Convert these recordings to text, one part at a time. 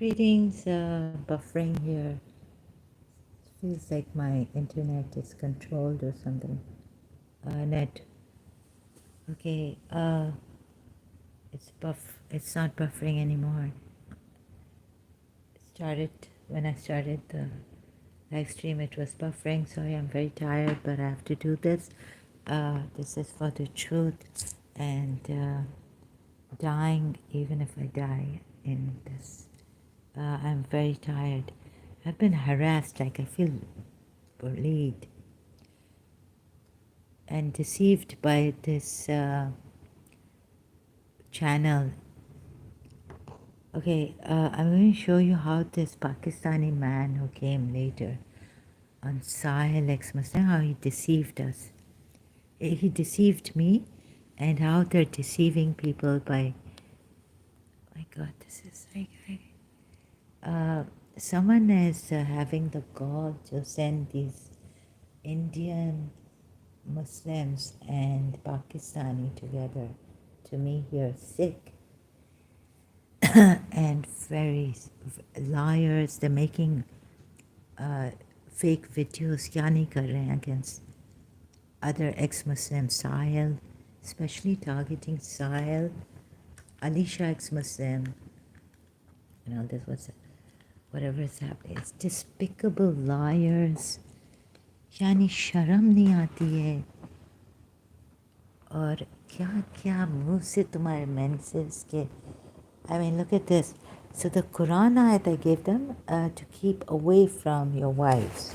Greetings, buffering here. Feels like my internet is controlled or something. Net. Okay, it's not buffering anymore. When I started the live stream, it was buffering. Sorry, I'm very tired, but I have to do this. This is for the truth and dying, even if I die in this. I'm very tired. I've been harassed, like I feel bullied and deceived by this channel. Okay, I'm going to show you how this Pakistani man who came later on Sahil ex-Muslim, how he deceived us. He deceived me, and how they're deceiving people by, my God, this is like, someone is having the gall to send these Indian Muslims and Pakistani together to me here sick and very liars. They're making fake videos क्या नहीं कर रहे हैं against other ex-Muslims, Sahil, especially targeting Sahil, Alisha ex-Muslim, this was whatever is happening. It's despicable liars. यानी शर्म नहीं आती है और क्या क्या मुंह से तुम्हारे menses के. I mean, look at this. So the Quran ayat I gave them to keep away from your wives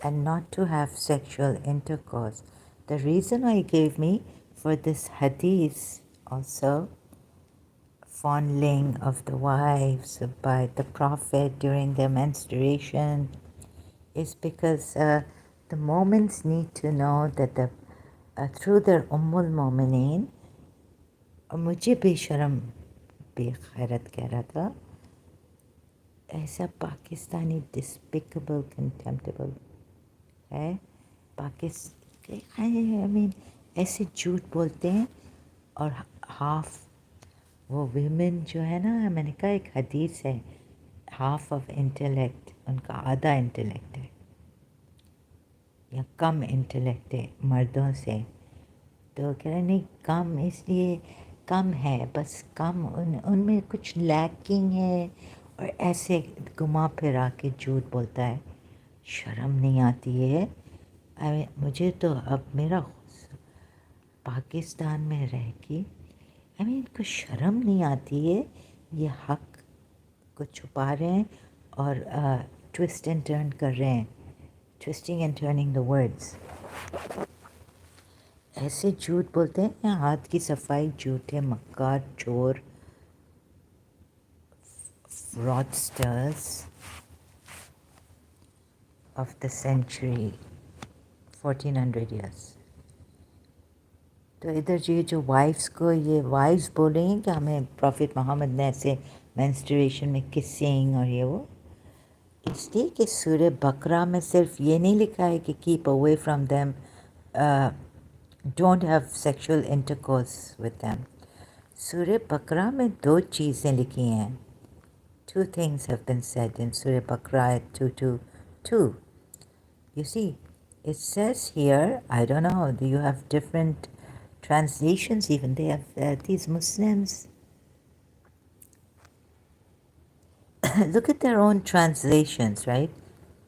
and not to have sexual intercourse. The reason why he gave me for this hadith also, fondling of the wives by the Prophet during their menstruation, is because the moments need to know that through their Ummul Mu'mineen, मुझे बेशरम बेखैरत कह रहा था, ऐसा Pakistani despicable कंटेम्प्टेबल है. I mean ऐसे झूठ बोलते हैं और हाफ वो वीमेन जो है ना, मैंने कहा एक हदीस है, हाफ ऑफ इंटेलेक्ट, उनका आधा इंटेलेक्ट है या कम इंटेलेक्ट है मर्दों से. तो कह रहे नहीं कम इसलिए कम है, बस कम उनमें कुछ लैकिंग है और ऐसे घुमा फिरा के झूठ बोलता है. शर्म नहीं आती है. मुझे तो अब मेरा पाकिस्तान में रह के इनको शर्म नहीं आती है. ये हक को छुपा रहे हैं और ट्विस्ट एंड टर्न कर रहे हैं, twisting and turning the words. ऐसे झूठ बोलते हैं, हाथ की सफाई झूठे मक्कार चोर fraudsters of the century, 1400 years. तो इधर जो वाइफ्स को ये वाइफ्स बोल रही हैं कि हमें प्रॉफिट मोहम्मद ने ऐसे मेंस्ट्रुएशन में किसिंग और ये वो, इसलिए कि सूरह बकरा में सिर्फ ये नहीं लिखा है कि keep away from them, don't have sexual intercourse with them. सूरह बकरा में दो चीज़ें लिखी हैं. Two things have been said in Surah Baqarah 222. You see, it says here, I don't know, do you have different translations even? They have these Muslims. Look at their own translations, right?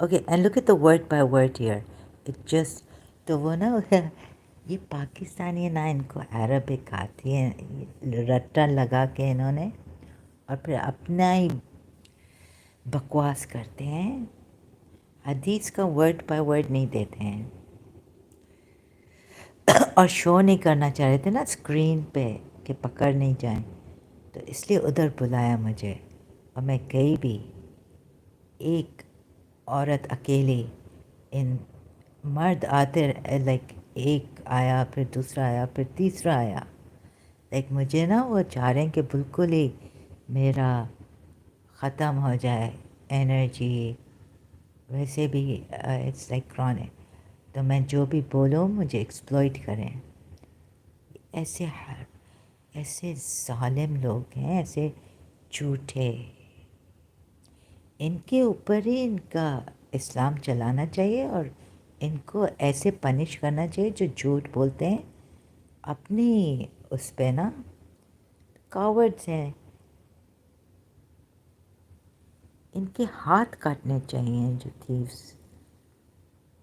Okay, and look at the word by word here. It just, तो वो ना ये पाकिस्तानी ना इनको Arabic आती है, रट्टा लगा के इन्होंने और फिर अपना ही बकवास करते हैं. हदीस का वर्ड बाय वर्ड नहीं देते हैं और शो नहीं करना चाह रहे थे ना स्क्रीन पे कि पकड़ नहीं जाए, तो इसलिए उधर बुलाया मुझे और मैं गई भी. एक औरत अकेली, इन मर्द आते लाइक एक आया, फिर दूसरा आया, फिर तीसरा आया. लाइक मुझे ना वो चाह रहे हैं कि बिल्कुल ही मेरा ख़त्म हो जाए एनर्जी. वैसे भी इट्स लाइक क्रॉनिक, तो मैं जो भी बोलूँ मुझे एक्सप्लॉइट करें. ऐसे जालिम लोग हैं, ऐसे झूठे इनके ऊपर ही इनका इस्लाम चलाना चाहिए और इनको ऐसे पनिश करना चाहिए जो झूठ बोलते हैं अपनी उस पे ना। कावर्ड्स हैं, इनके हाथ काटने चाहिए जो थीव्स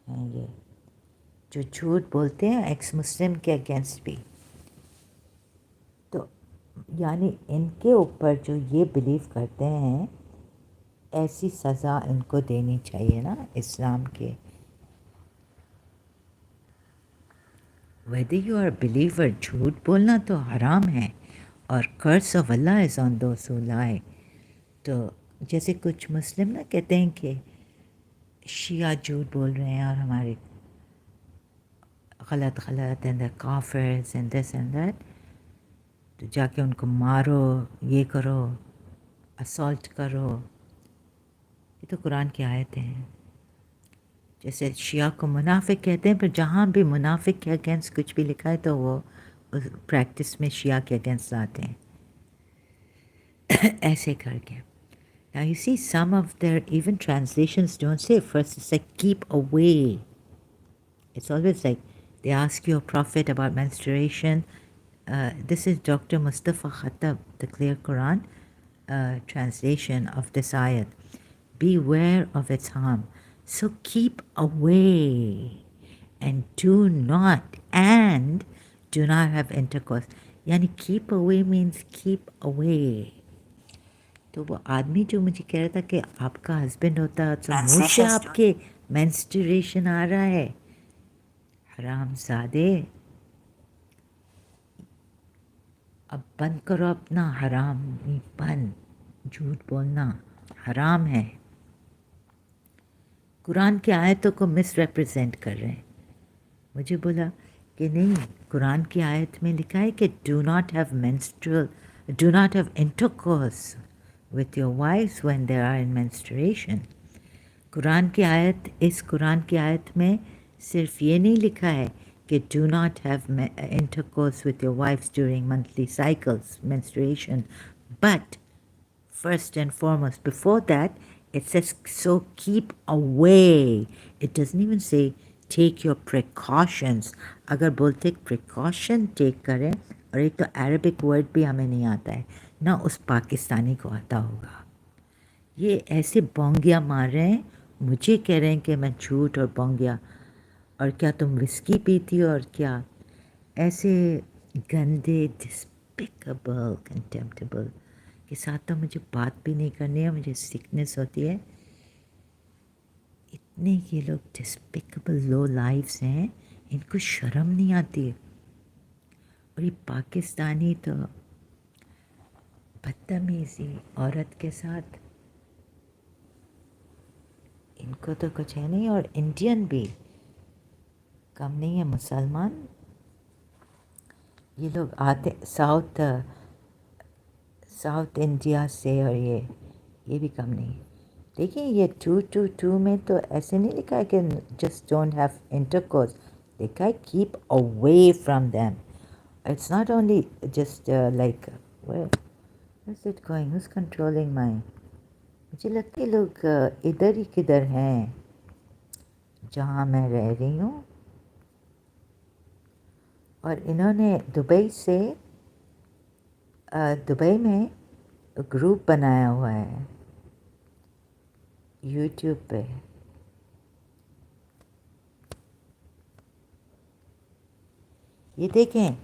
हैं, ये जो झूठ बोलते हैं एक्स मुस्लिम के अगेंस्ट भी। तो यानी इनके ऊपर जो ये बिलीव करते हैं ऐसी सज़ा इनको देनी चाहिए ना इस्लाम के। वेदर यू आर बिलीवर, झूठ बोलना तो हराम है और curse of Allah is on those who lie. तो जैसे कुछ मुस्लिम ना कहते हैं कि शिया झूठ बोल रहे हैं और हमारे गलत गलत एंड द काफिर्स एंड दिस एंड दैट, तो जाके उनको मारो, ये करो, असॉल्ट करो। ये तो कुरान की आयतें हैं। जैसे शिया को मुनाफिक कहते हैं, पर जहाँ भी मुनाफिक के अगेंस्ट कुछ भी लिखा है तो वो उस प्रैक्टिस में शिया के अगेंस्ट लाते हैं। ऐसे करके now you see some of their even translations don't say first, it's like keep away. It's always like they ask you a prophet about menstruation. This is Dr. Mustafa Khattab, the Clear Quran translation of this ayat. Beware of its harm. So keep away and do not have intercourse. Yani keep away means keep away. तो वो आदमी जो मुझे कह रहा था कि आपका हस्बैंड होता तो मुंह से आपके मेंस्ट्रुएशन आ रहा है, हरामजादे, अब बंद करो अपना हरामीपन, झूठ बोलना हराम है। कुरान की आयतों को मिसरिप्रेजेंट कर रहे हैं। मुझे बोला कि नहीं, कुरान की आयत में लिखा है कि do not have intercourse with your wives when they are in menstruation. इस कुरान की आयत में सिर्फ ये नहीं लिखा है कि do not have intercourse with your wives during monthly cycles, menstruation, but first and foremost, before that, it says, so keep away. It doesn't even say take your precautions. अगर बोलते precaution take करें, और एक तो Arabic word भी हमें नहीं आता है ना उस पाकिस्तानी को आता होगा। ये ऐसे बोंगिया मार रहे हैं, मुझे कह रहे हैं कि मैं झूठ और बोंगिया, और क्या तुम विस्की पीती हो और क्या, ऐसे गंदे डिस्पिकेबल कंटेम्प्टेबल के साथ तो मुझे बात भी नहीं करनी है, मुझे सिकनेस होती है। इतने ये लोग डिस्पिकेबल लो लाइफ्स हैं, इनको शर्म नहीं आती है। और ये पाकिस्तानी तो बदतमीजी औरत के साथ, इनको तो कुछ है नहीं। और इंडियन भी कम नहीं है, मुसलमान ये लोग आते साउथ इंडिया से, और ये भी कम नहीं। देखिए ये 222 में तो ऐसे नहीं लिखा है कि जस्ट डोंट हैव इंटरकोर्स, लिखा है keep away from them. It's not only just like where is it going, who is controlling my, मुझे लगता है लोग इधर ही किधर हैं जहाँ मैं रह रही हूँ। और इन्होंने दुबई में ग्रुप बनाया हुआ है यूट्यूब पे। ये देखें,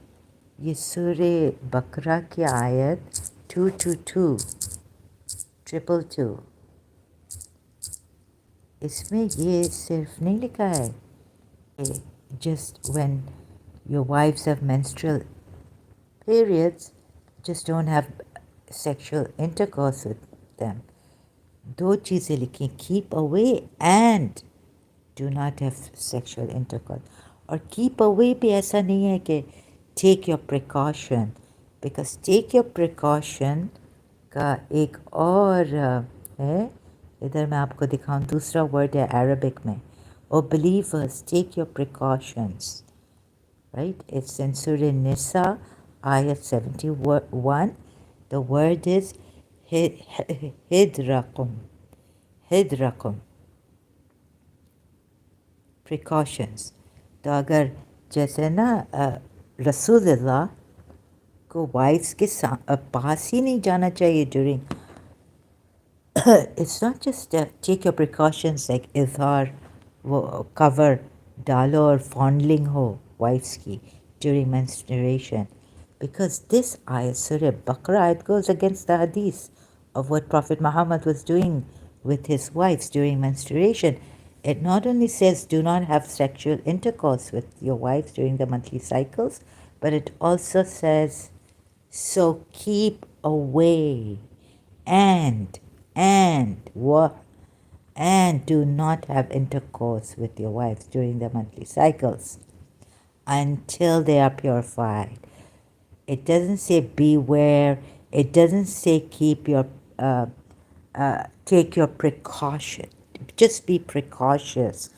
ये सूरे बकरा की आयत 222 इसमें ये सिर्फ नहीं लिखा है just when your wives have menstrual periods, just don't have sexual intercourse with them. दो चीज़ें लिखी, keep away and do not have sexual intercourse. और keep away भी ऐसा नहीं है कि take your precaution, because take your precaution का एक और है, इधर मैं आपको दिखाऊं, दूसरा वर्ड है अरबिक में, or believers take your precautions. Right? It's in Surah Nisa, Ayat 71. The word is hidrakum. हिद्रकुम, प्रिकॉशंस। तो अगर जैसे ना रसूलुल्लाह को वाइफ्स के पास ही नहीं जाना चाहिए during, it's not just take your precautions like इज़हार वो कवर डालो और फॉन्डलिंग हो वाइफ्स की during menstruation, because this ayat, Surah Baqarah, it goes against the hadith of what Prophet Muhammad was doing with his wives during menstruation. It not only says do not have sexual intercourse with your wives during the monthly cycles, but it also says so keep away and what and do not have intercourse with your wives during the monthly cycles until they are purified. It doesn't say beware. It doesn't say keep your take your precaution. Just be precautious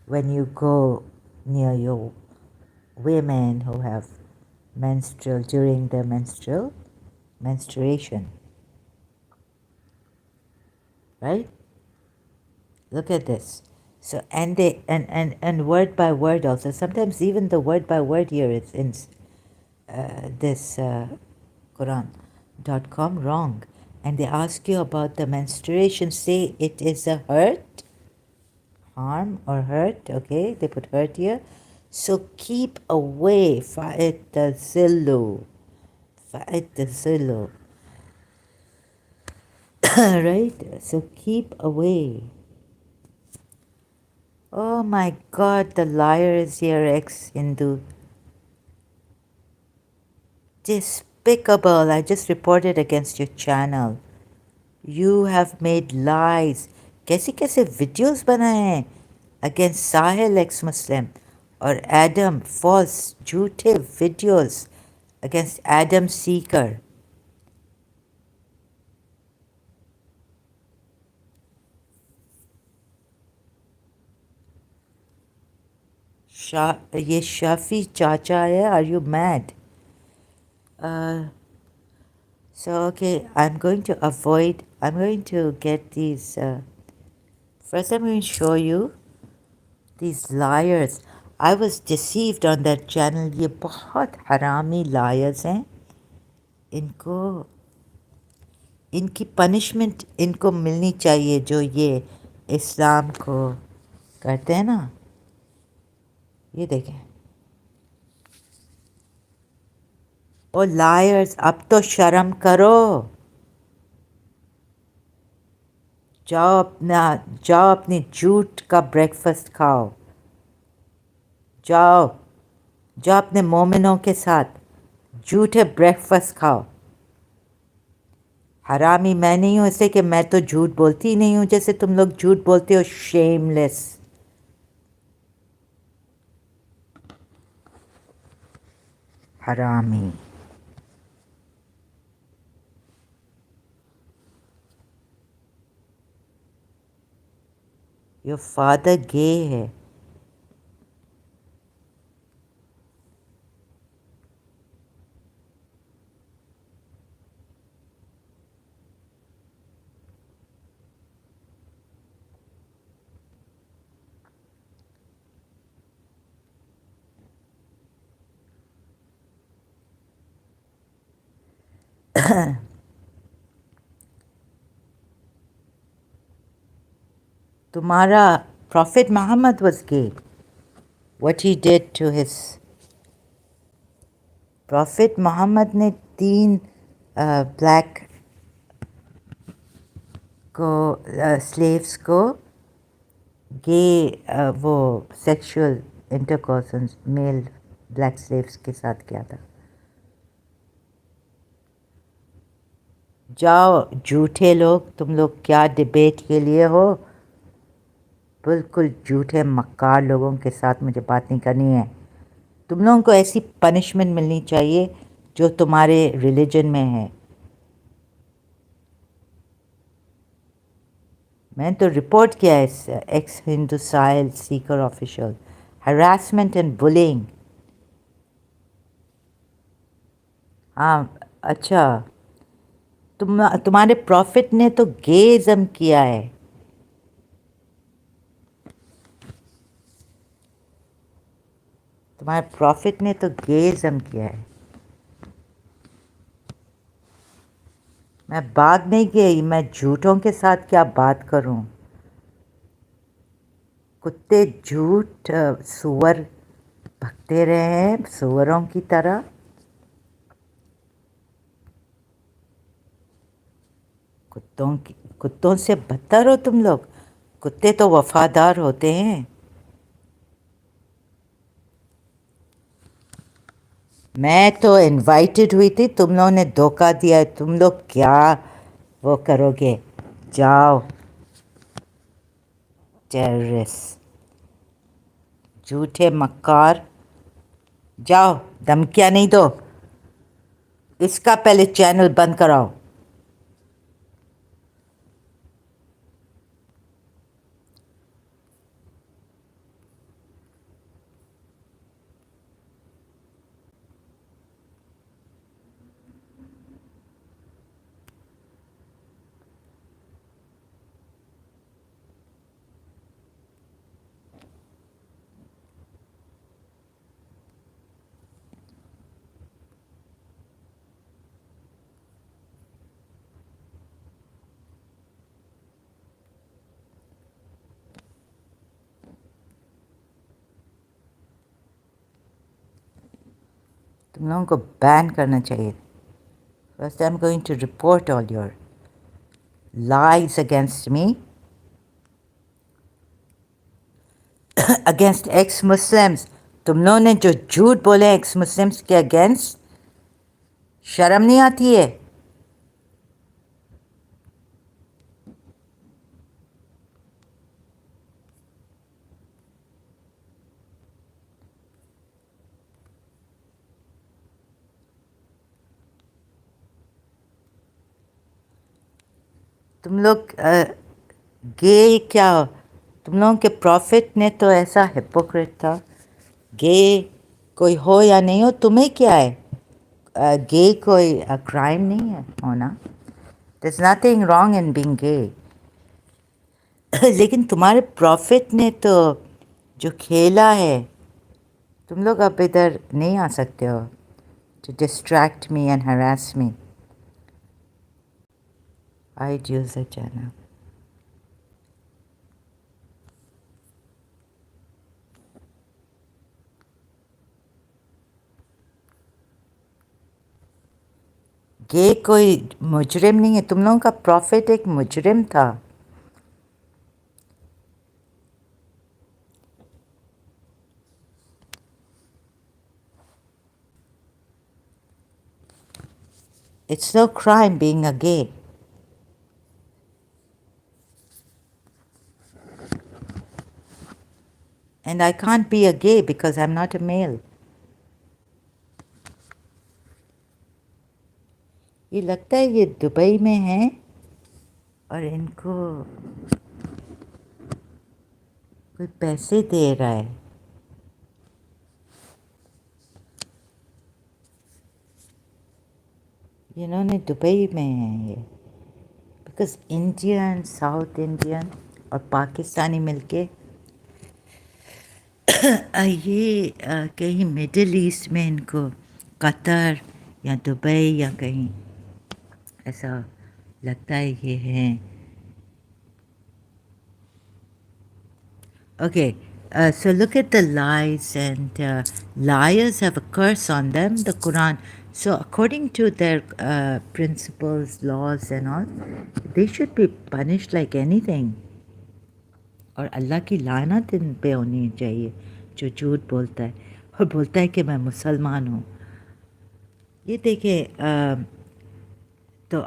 when you go near your women who have menstrual during their menstruation. Right? Look at this. So and they and word by word also. Sometimes even the word by word here is in this Quran.com wrong. And they ask you about the menstruation. Say it is a hurt, harm or hurt. Okay, they put hurt here. So keep away. Fa'itazilu. Fa'itazilu. Right? So keep away. Oh my God, the liar is here, ex-Hindu. Despicable. I just reported against your channel. You have made lies. कैसे कैसे videos बनाए हैं against Sahil ex-Muslim और Adam, false, झूठे videos against Adam Seeker. ये Shafi चाचा है. Are you mad? So, okay, I'm going to get these, first I'm going to show you these liars. I was deceived on that channel. ये बहुत हरामी liars हैं. इनकी punishment इनको मिलनी चाहिए जो ये इस्लाम को करते हैं ना. ये देखें. ओ liars, अब तो शर्म करो. जाओ अपनी झूठ का ब्रेकफास्ट खाओ. जाओ अपने मोमिनों के साथ झूठे ब्रेकफास्ट खाओ. हरामी मैं नहीं हूँ इसलिए कि मैं तो झूठ बोलती ही नहीं हूँ जैसे तुम लोग झूठ बोलते हो. शेमलेस. हरामी. योर फादर गे है. तुम्हारा Prophet Muhammad was gay. What he did to his Prophet Muhammad ने 3 black को slaves को गे वो sexual intercourse male black slaves के साथ किया था. जाओ झूठे लोग. तुम लोग क्या डिबेट के लिए हो. बिल्कुल झूठे मक्कार लोगों के साथ मुझे बात नहीं करनी है. तुम लोगों को ऐसी पनिशमेंट मिलनी चाहिए जो तुम्हारे रिलीजन में है. मैंने तो रिपोर्ट किया है इस x Hindu Sahil Sikar official. Harassment and bullying. हाँ अच्छा. तुम्हारे प्रॉफिट ने तो गेज़म किया है. तुम्हारे प्रॉफिट ने तो गेज़म किया है। मैं भाग नहीं गई, मैं झूठों के साथ क्या बात करूं। कुत्ते झूठ सुअर भगते रहे हैं सुअरों की तरह। कुत्तों से बदतर हो तुम लोग। कुत्ते तो वफादार होते हैं। मैं तो इनवाइटेड हुई थी, तुम लोगों ने धोखा दिया है। तुम लोग क्या वो करोगे? जाओ टेररिस्ट, झूठे मक्कार, जाओ, धमकियाँ नहीं दो। इसका पहले चैनल बंद कराओ। तुम लोगों को बैन करना चाहिए। First I am going to report all your lies against me, against ex-Muslims. तुम लोगों ने जो झूठ बोले एक्स मुस्लिम्स के अगेंस्ट, शर्म नहीं आती है? तुम लोग गे क्या हो? तुम लोगों के प्रॉफिट ने तो ऐसा हिपोक्रेट था। गे कोई हो या नहीं हो, तुम्हें क्या है? गे कोई क्राइम नहीं है होना। There is nothing wrong in being gay. लेकिन तुम्हारे प्रॉफिट ने तो जो खेला है, तुम लोग अब इधर नहीं आ सकते हो to distract me and harass me. I'd use a channel. ये कोई मुजरिम नहीं है। तुम लोगों का प्रॉफिट एक मुजरिम था। It's no crime being a gay. And I can't be a gay because I'm not a male. ये लगता है ये दुबई में है और इनको कोई पैसे दे रहा है। इन्होंने दुबई में है ये, बिकॉज इंडियन, साउथ इंडियन और पाकिस्तानी मिलके ये कहीं मिडिल ईस्ट में इनको कतर या दुबई या कहीं ऐसा लगता है ये हैं। Okay, so look at the lies, and liars have a curse on them, the Quran. So according to their principles, laws and all, they should be punished like anything. और अल्लाह की लानत इन पे होनी चाहिए जो झूठ बोलता है और बोलता है कि मैं मुसलमान हूँ। ये देखिए, तो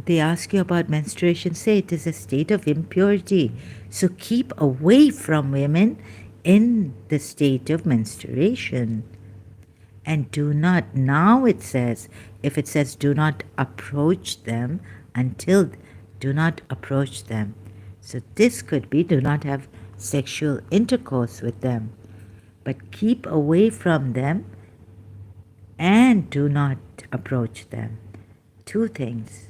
they ask you about menstruation, say it is a state of impurity. So keep away from women in the state of menstruation. And do not, now it says, if it says do not approach them until, do not approach them. So this could be do not have sexual intercourse with them. But keep away from them and do not approach them. Two things.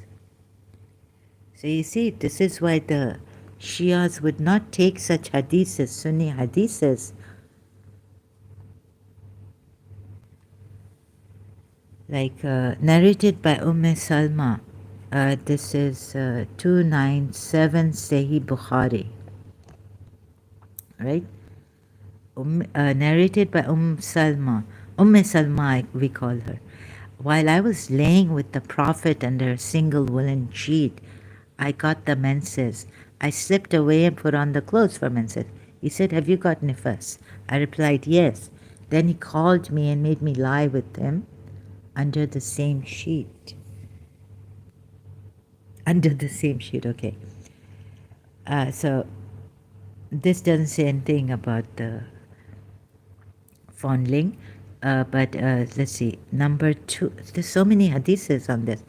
So you see, this is why the Shias would not take such hadiths, Sunni hadiths, narrated by Salma. This is 297 Sahih Bukhari, right? Narrated by Salma. Salma, we call her. While I was laying with the Prophet under a single woolen sheet, I got the menses. I slipped away and put on the clothes for menses. He said, "Have you got nifas?" I replied, "Yes." Then he called me and made me lie with him under the same sheet. Under the same sheet, okay. So this doesn't say anything about the fondling, but let's see. Number 2, there's so many hadiths on this.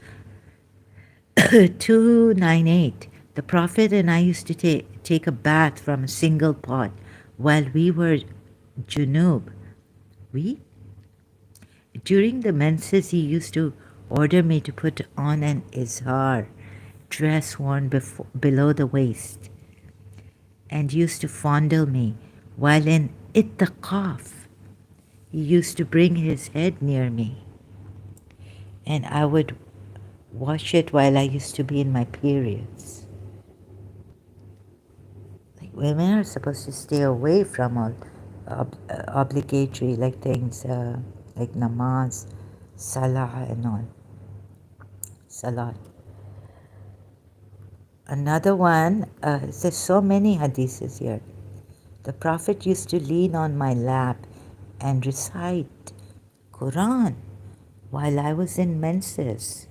298. The Prophet and I used to take a bath from a single pot while we were junub. During the menses, he used to order me to put on an izhar, dress worn below the waist, and used to fondle me. While in ittaqaf, he used to bring his head near me, and I would wash it while I used to be in my periods. Like, women are supposed to stay away from all obligatory things like namaz, salah, and all. Salat. Another one, there's so many hadiths here. The Prophet used to lean on my lap and recite Quran while I was in menses.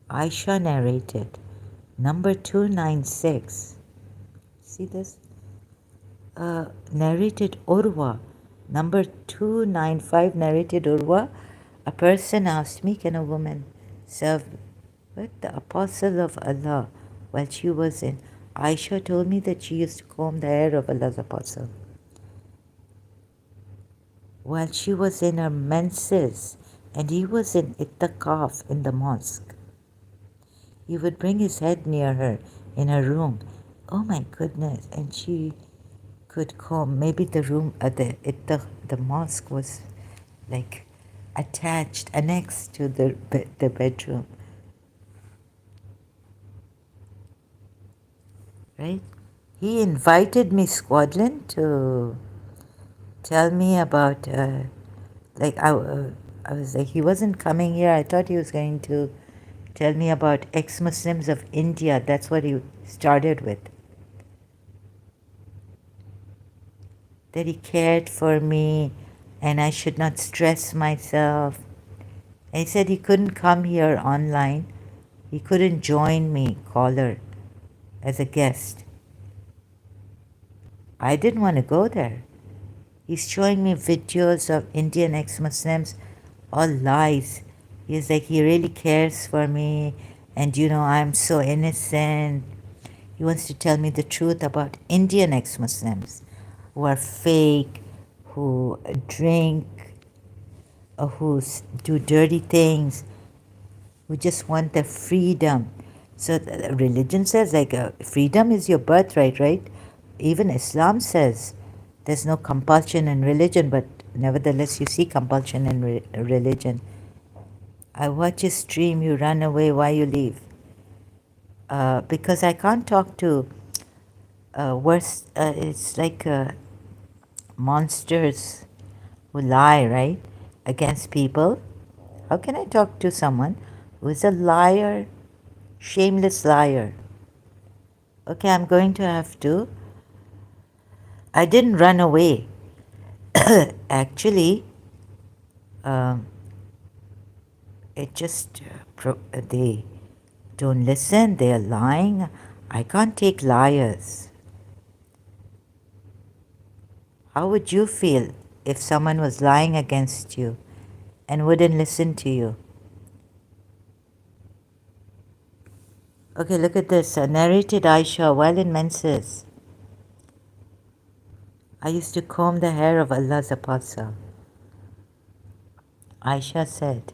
Aisha narrated, number 296. See this? Narrated Urwa. Number 295 narrated Urwa. A person asked me, can a woman serve with the apostle of Allah while she was in? Aisha told me that she used to comb the hair of Allah's apostle while she was in her menses and he was in itikaf in the mosque. He would bring his head near her in her room. Oh my goodness. And she could comb. Maybe the room, the mosque was like attached, annexed to the bedroom. Right? He invited me, Squadron, to tell me about, I was like, he wasn't coming here. I thought he was going to tell me about ex-Muslims of India. That's what he started with. That he cared for me and I should not stress myself. And he said he couldn't come here online. He couldn't join me, caller, as a guest. I didn't want to go there. He's showing me videos of Indian ex-Muslims, all lies. He's like, he really cares for me, and I'm so innocent. He wants to tell me the truth about Indian ex-Muslims who are fake, who drink, or who do dirty things, who just want their freedom. So religion says freedom is your birthright, right? Even Islam says there's no compulsion in religion, but nevertheless you see compulsion in religion. I watch a stream, you run away, why you leave? Because I can't talk to it's like monsters who lie, right, against people. How can I talk to someone who is a liar, shameless liar? Okay, I'm going to have to. I didn't run away. Actually, it just, they don't listen, they're lying. I can't take liars. How would you feel if someone was lying against you and wouldn't listen to you? Okay, look at this. Narrated Aisha while in menses. I used to comb the hair of Allah's apostle. Aisha said,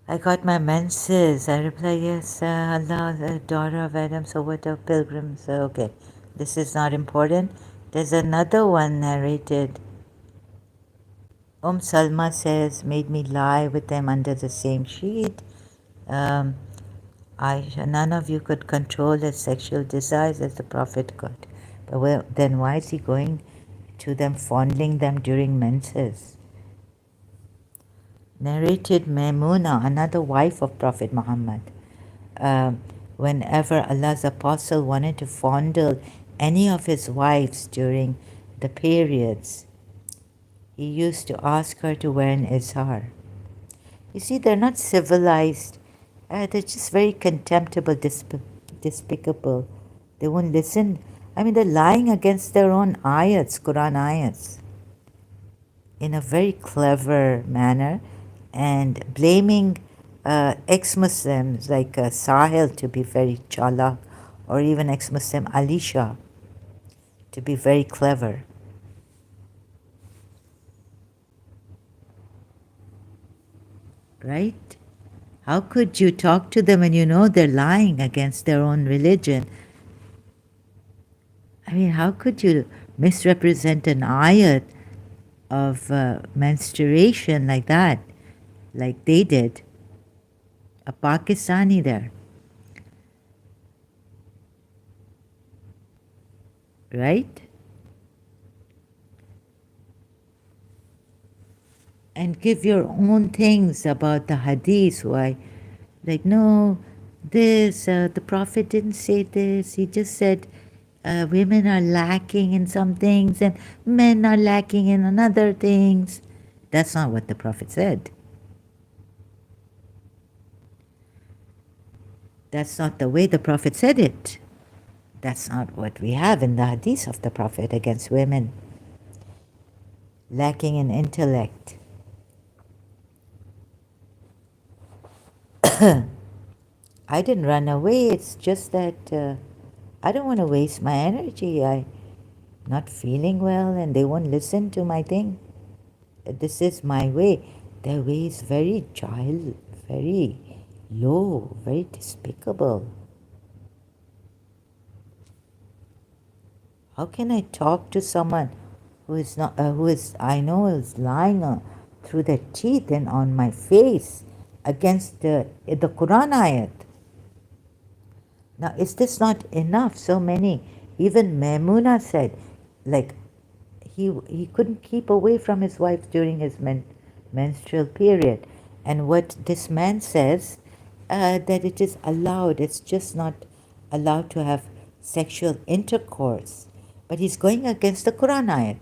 I got my menses. I replied, yes, Allah, the daughter of Adam, so what of pilgrims? Okay, this is not important. There's another one narrated Salma says, made me lie with them under the same sheet. Um, None of you could control his sexual desires as the Prophet could. But then why is he going to them, fondling them during menses? Narrated Maimuna, another wife of Prophet Muhammad. Um, Whenever Allah's apostle wanted to fondle any of his wives during the periods, he used to ask her to wear an izhar. You see, they're not civilized. They're just very contemptible, despicable. They won't listen. I mean, they're lying against their own ayats, Quran ayats, in a very clever manner, and blaming ex-Muslims like Sahil to be very chalak, or even ex-Muslim Alisha to be very clever. Right? How could you talk to them when you know they're lying against their own religion? I mean, how could you misrepresent an ayat of menstruation like that, like they did? A Pakistani there, right? And give your own things about the hadith. Why, like, no, the Prophet didn't say this. He just said women are lacking in some things and men are lacking in other things. That's not what the Prophet said. That's not the way the Prophet said it. That's not what we have in the hadith of the Prophet against women lacking in intellect. I didn't run away. It's just that I don't want to waste my energy. I'm not feeling well and they won't listen to my thing. This is my way. Their way is very very low, very despicable. How can I talk to someone who is not, who is, I know is lying through their teeth and on my face against the Quran ayat? Now, is this not enough? So many, even Maimuna said, like, he couldn't keep away from his wife during his menstrual period. And what this man says, that it is allowed, it's just not allowed to have sexual intercourse. But he's going against the Quran ayat.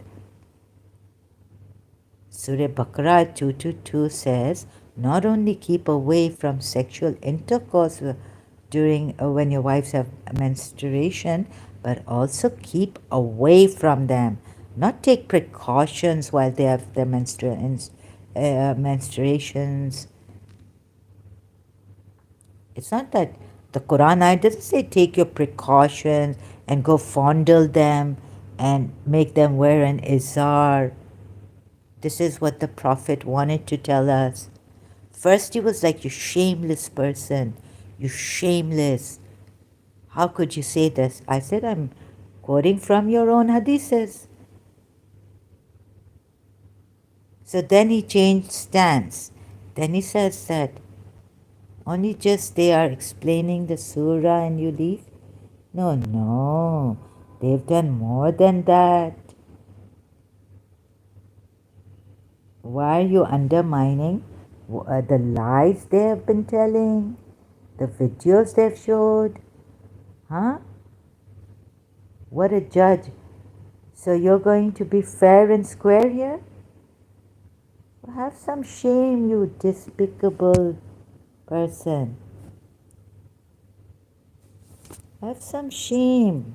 Surah Baqarah 222 says, not only keep away from sexual intercourse during when your wives have menstruation, but also keep away from them. Not take precautions while they have their menstruations. It's not that the Quran ayat doesn't say take your precautions and go fondle them and make them wear an izar. This is what the Prophet wanted to tell us. First, he was like, you shameless person. You shameless. How could you say this? I said, I'm quoting from your own hadiths. So then he changed stance. Then he says that only just they are explaining the surah and you leave. No. They've done more than that. Why are you undermining the lies they have been telling? The videos they've showed? Huh? What a judge. So you're going to be fair and square here? Have some shame, you despicable person. Have some shame.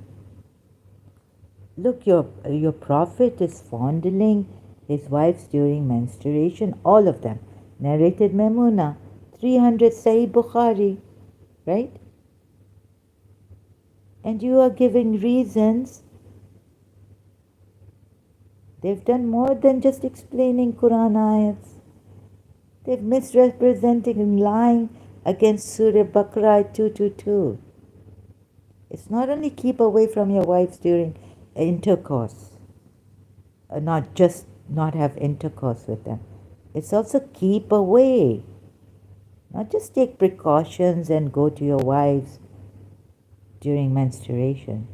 Look, your Prophet is fondling his wives during menstruation, all of them. Narrated Maimuna, 300 Sahih Bukhari, right? And you are giving reasons. They've done more than just explaining Quran ayats. They've misrepresenting and lying against Surah Baqarah 222. It's not only keep away from your wives during intercourse, not just not have intercourse with them. It's also keep away. Not just take precautions and go to your wives during menstruation.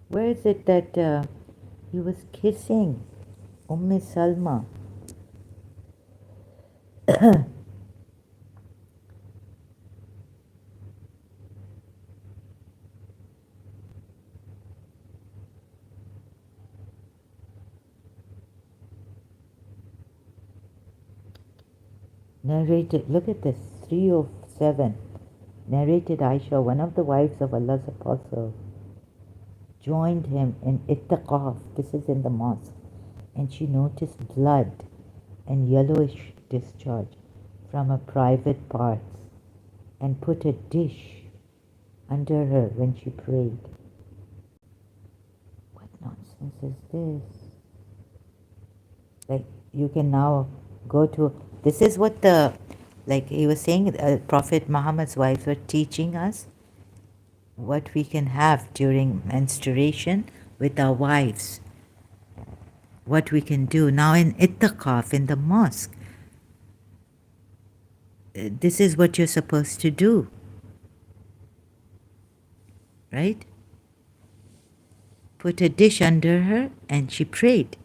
Where is it that he was kissing Salma? Narrated, look at this, 307. Narrated Aisha, one of the wives of Allah's Apostle, joined him in ittaqaf, this is in the mosque, and she noticed blood and yellowish discharge from her private parts and put a dish under her when she prayed. What nonsense is this? Like, you can now go to, this is what like he was saying, Prophet Muhammad's wives were teaching us what we can have during menstruation with our wives. What we can do. Now in ittaqaf, in the mosque, this is what you're supposed to do. Right? Put a dish under her and she prayed.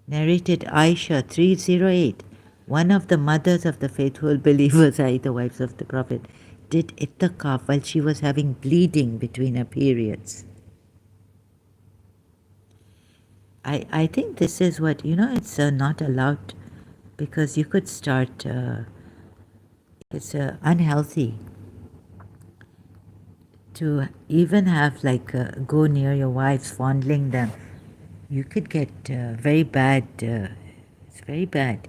Narrated Aisha 308. One of the mothers of the faithful believers, i.e. the wives of the Prophet, did ittaqaf while she was having bleeding between her periods. I think this is what, it's not allowed because you could start, it's unhealthy to even have go near your wives, fondling them. You could get very bad, it's very bad.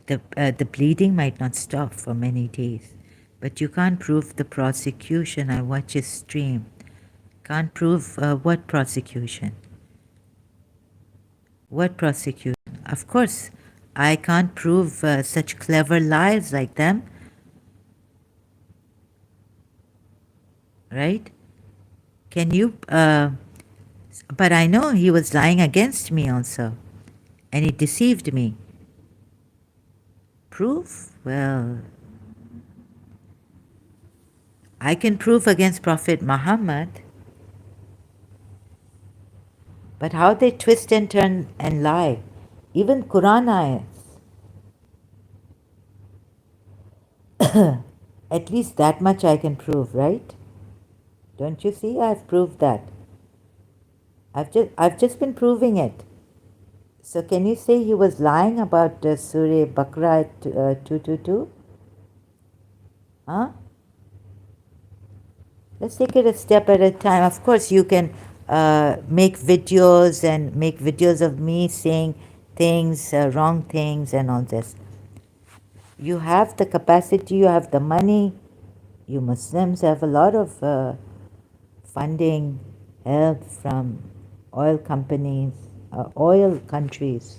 The bleeding might not stop for many days, but you can't prove the prosecution. I watch his stream. Can't prove what prosecution? What prosecution? Of course, I can't prove such clever lies like them. Right? Can you? But I know he was lying against me also. And he deceived me. Proof? Well, I can prove against Prophet Muhammad. But how they twist and turn and lie. Even Quran ayats. At least that much I can prove, right? Don't you see? I've proved that. I've just been proving it. So can you say he was lying about Surah Baqarah 222? Huh? Let's take it a step at a time. Of course, you can make videos of me saying things, wrong things and all this. You have the capacity, you have the money. You Muslims have a lot of funding, help from oil companies, oil countries,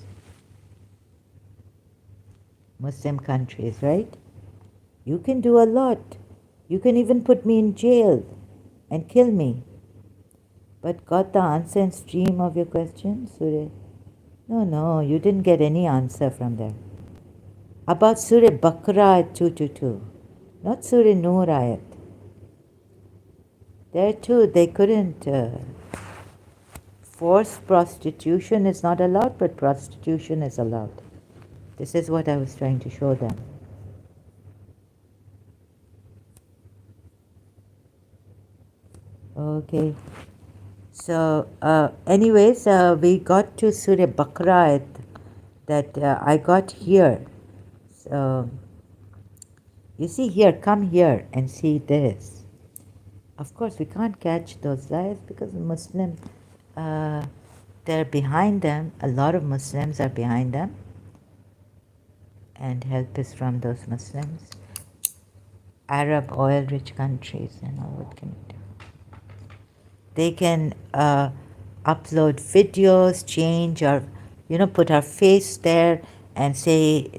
Muslim countries, right? You can do a lot. You can even put me in jail and kill me. But got the answer and stream of your question, Surah? No, you didn't get any answer from there. About Surah Baqarah 222, not Surah Nur ayat. There too, they couldn't force prostitution is not allowed, but prostitution is allowed. This is what I was trying to show them. Okay. So, anyways, we got to Surah Baqarah that I got here. So, you see here, come here and see this. Of course, we can't catch those lies because Muslims, they're behind them. A lot of Muslims are behind them. And help is from those Muslims. Arab oil-rich countries, what can we do? They can upload videos, change our, put our face there and say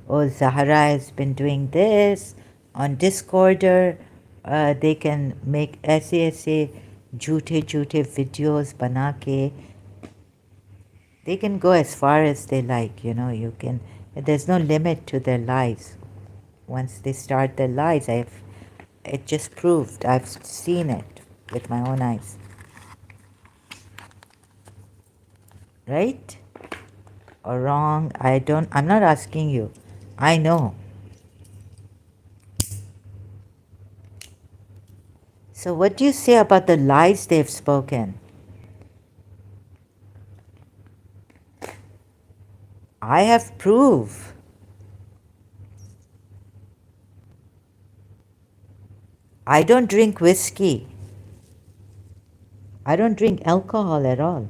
Zahra has been doing this on Discorder. They can make ऐसे झूठे videos बना के. They can go as far as they like, there's no limit to their lies. Once they start their lies, it just proved, I've seen it with my own eyes. Right or wrong? I'm not asking you. I know. So what do you say about the lies they've spoken? I have proof. I don't drink whiskey. I don't drink alcohol at all.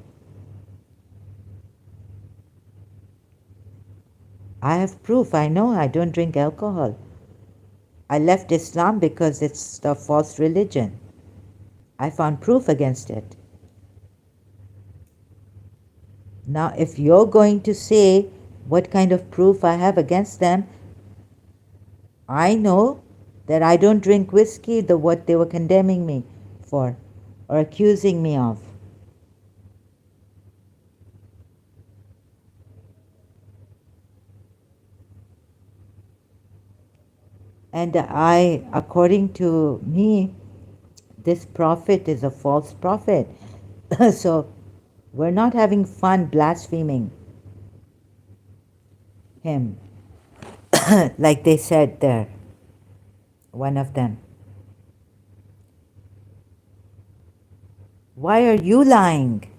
I have proof. I know I don't drink alcohol. I left Islam because it's a false religion. I found proof against it. Now, if you're going to say what kind of proof I have against them, I know that I don't drink whiskey, what they were condemning me for or accusing me of. And according to me, this prophet is a false prophet. So we're not having fun blaspheming him, like they said there, one of them. Why are you lying?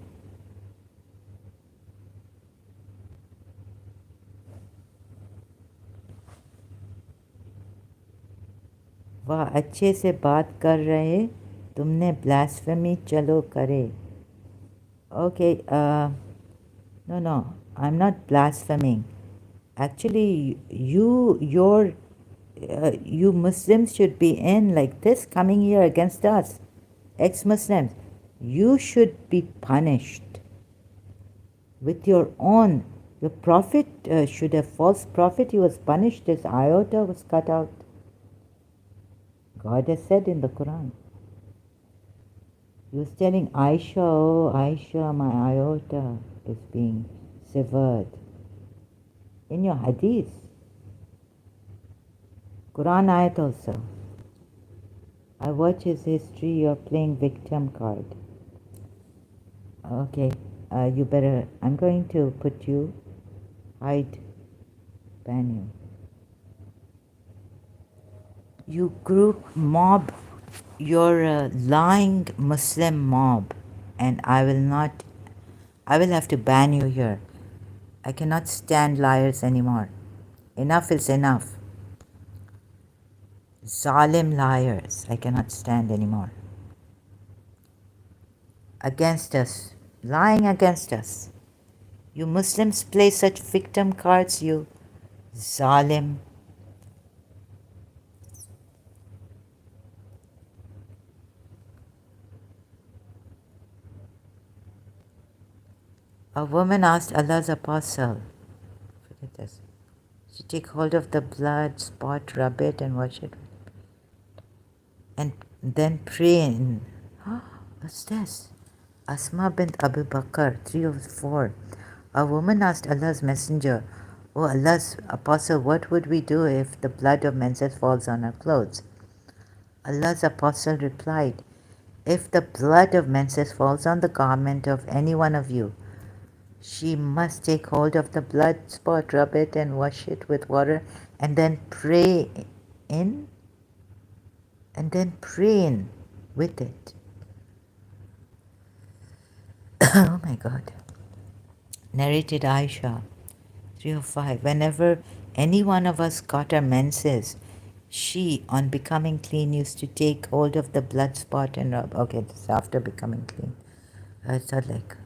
वाह अच्छे से बात कर रहे तुमने blasphemy चलो करे. Okay, no, I'm not blaspheming. Actually, you Muslims should be in like this, coming here against us, ex-Muslims. You should be punished with your own. Your prophet should have, false prophet, he was punished, his iota was cut out. God has said in the Quran. He was telling Aisha, oh Aisha, my iota is being severed. In your hadith. Quran ayat also. I watch his history, you're playing victim card. Okay, you better, I'm going to put you, hide, ban you. You group mob, you're a lying Muslim mob, and I will have to ban you here. I cannot stand liars anymore. Enough is enough. Zalim liars, I cannot stand anymore. Against us, lying against us. You Muslims play such victim cards, you zalim. A woman asked Allah's apostle, look at this, to take hold of the blood spot, rub it and wash it, and then pray in. What's this? Asma bint Abu Bakr, 304. A woman asked Allah's messenger, "Oh Allah's apostle, what would we do if the blood of menses falls on our clothes?" Allah's apostle replied, "If the blood of menses falls on the garment of any one of you, she must take hold of the blood spot, rub it and wash it with water, and then pray in, with it." Oh my God. Narrated Aisha, 305. Whenever any one of us got our menses, she, on becoming clean, used to take hold of the blood spot and rub. Okay, this is after becoming clean. It's not like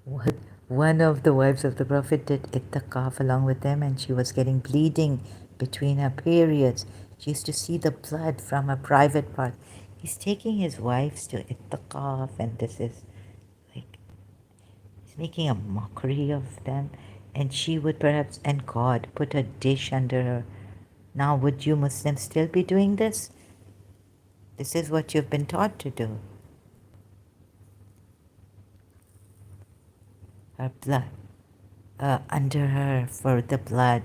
what one of the wives of the Prophet did ittikaf along with them, and she was getting bleeding between her periods. She used to see the blood from a private part. He's taking his wives to ittaqaf, and this is like, he's making a mockery of them. And she would perhaps, and God, put a dish under her. Now, would you Muslims still be doing this? This is what you've been taught to do. Her blood, under her for the blood.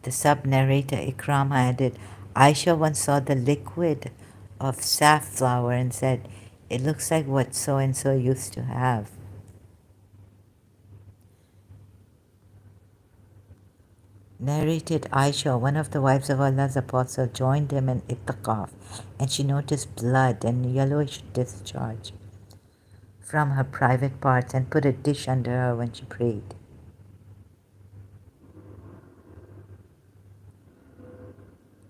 The sub-narrator Ikrama added, Aisha once saw the liquid of safflower and said, it looks like what so-and-so used to have. Narrated Aisha, one of the wives of Allah's apostle, joined him in ittaqaf, and she noticed blood and yellowish discharge from her private parts and put a dish under her when she prayed.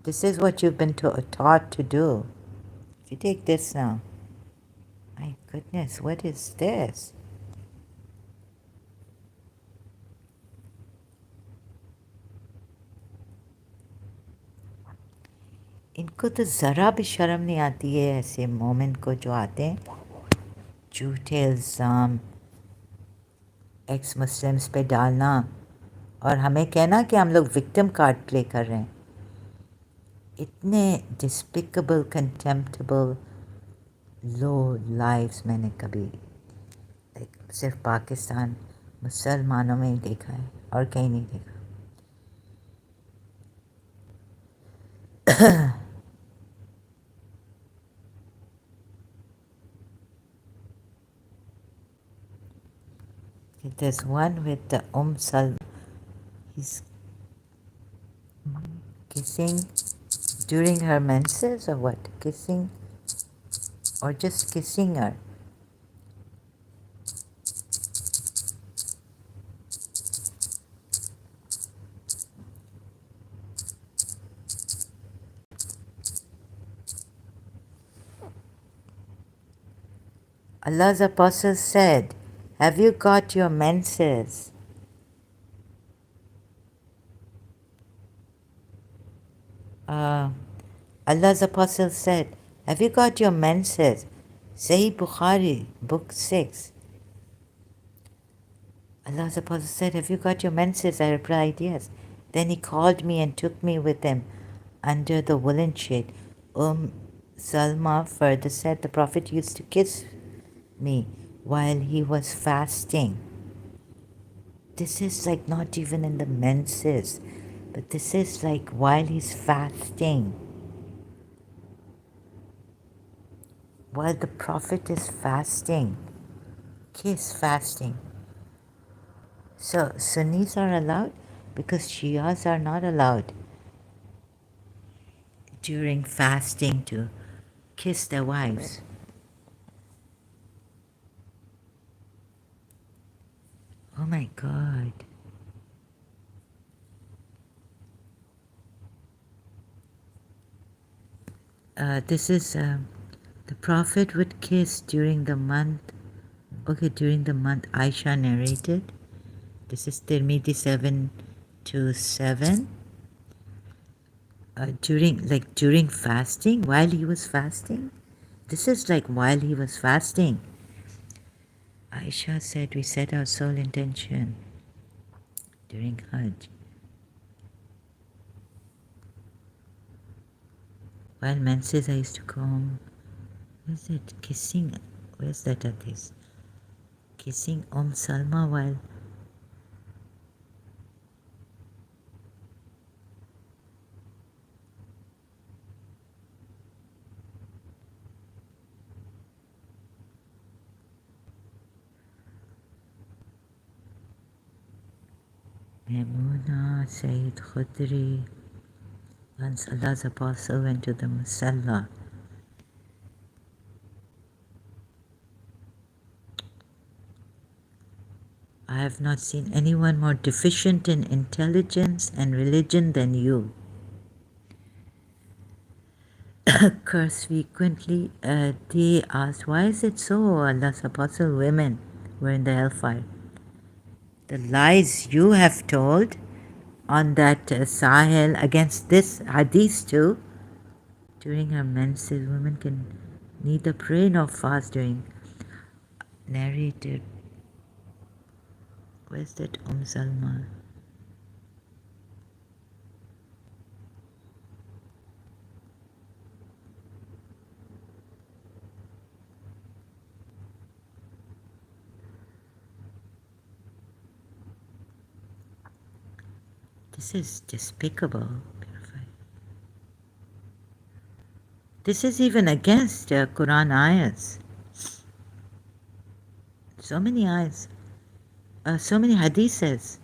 This is what you've been taught to do. If you take this now, my goodness, what is this? इनको तो ज़रा भी शर्म नहीं आती है ऐसे moment को जो आते हैं झूठे इल्ज़ाम एक्स मुस्लिम्स पे डालना और हमें कहना कि हम लोग विक्टिम कार्ड प्ले कर रहे हैं. इतने डिस्पिकेबल कंटेम्प्टेबल लो लाइव्स मैंने कभी सिर्फ पाकिस्तान मुसलमानों में ही देखा है और कहीं नहीं देखा. There's one with the Salma. He's kissing during her menses or what? Kissing or just kissing her? Allah's apostle said, have you got your menses? Allah's apostle said, have you got your menses? Sahih Bukhari, book 6. Allah's apostle said, have you got your menses? I replied, yes. Then he called me and took me with him under the woolen shade. Salma further said, the Prophet used to kiss me while he was fasting. This is like not even in the menses, but this is like while he's fasting. While the Prophet is fasting, kiss fasting. So Sunnis are allowed because Shias are not allowed during fasting to kiss their wives. Oh my God. This is the Prophet would kiss during the month. Okay, during the month Aisha narrated. This is Tirmidhi 7-7. During fasting, while he was fasting. This is like while he was fasting. Aisha said, we set our sole intention during Hajj. While menses, I used to come. Where's it? Kissing. Where's that hadith? Kissing Salma while. Maimuna Sayyid Khudri. Once Allah's apostle went to the Musalla. I have not seen anyone more deficient in intelligence and religion than you. Curse frequently. They asked, why is it so? Allah's apostle women were in the hellfire. The lies you have told on that Sahel against this hadith too, During her menses, women can neither pray nor fast during. Narrated. Where's that Salma? This is despicable. This is even against Quran ayats. So many ayats. So many hadiths.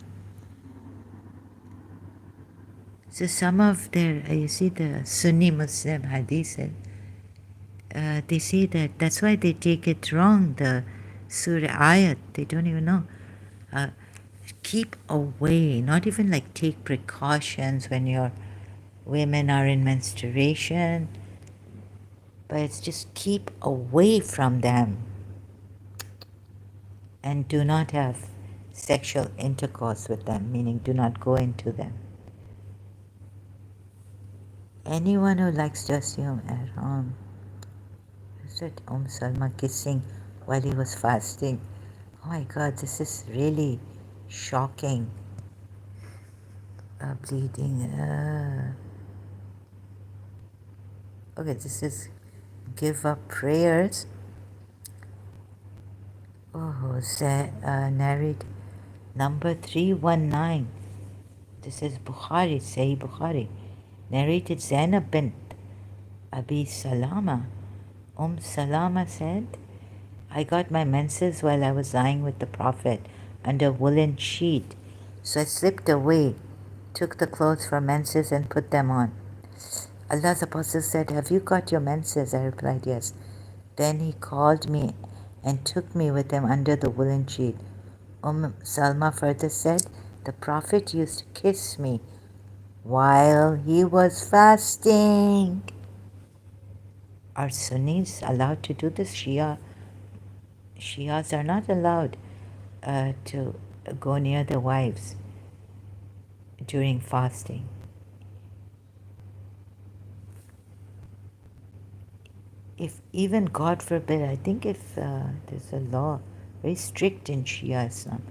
So some of their, you see the Sunni Muslim hadiths, they say that's why they take it wrong, the surah ayat, they don't even know. Keep away, not even like take precautions when your women are in menstruation, but it's just keep away from them and do not have sexual intercourse with them, meaning do not go into them. Anyone who likes to assume at home, is it Salma kissing while he was fasting? Oh my God, this is really shocking. Bleeding. Okay, this is give up prayers. Oh, narrate number 319. This is Bukhari, Sahih Bukhari. Narrated Zainab bint Abi Salama. Salama said, I got my menses while I was lying with the Prophet under a woolen sheet. So I slipped away, took the clothes for menses and put them on. Allah's Apostle said, have you got your menses? I replied, yes. Then he called me and took me with him under the woolen sheet. Salma further said, the Prophet used to kiss me while he was fasting. Are Sunnis allowed to do this? Shias are not allowed to go near their wives during fasting. If even, God forbid, I think if there's a law very strict in Shia Islam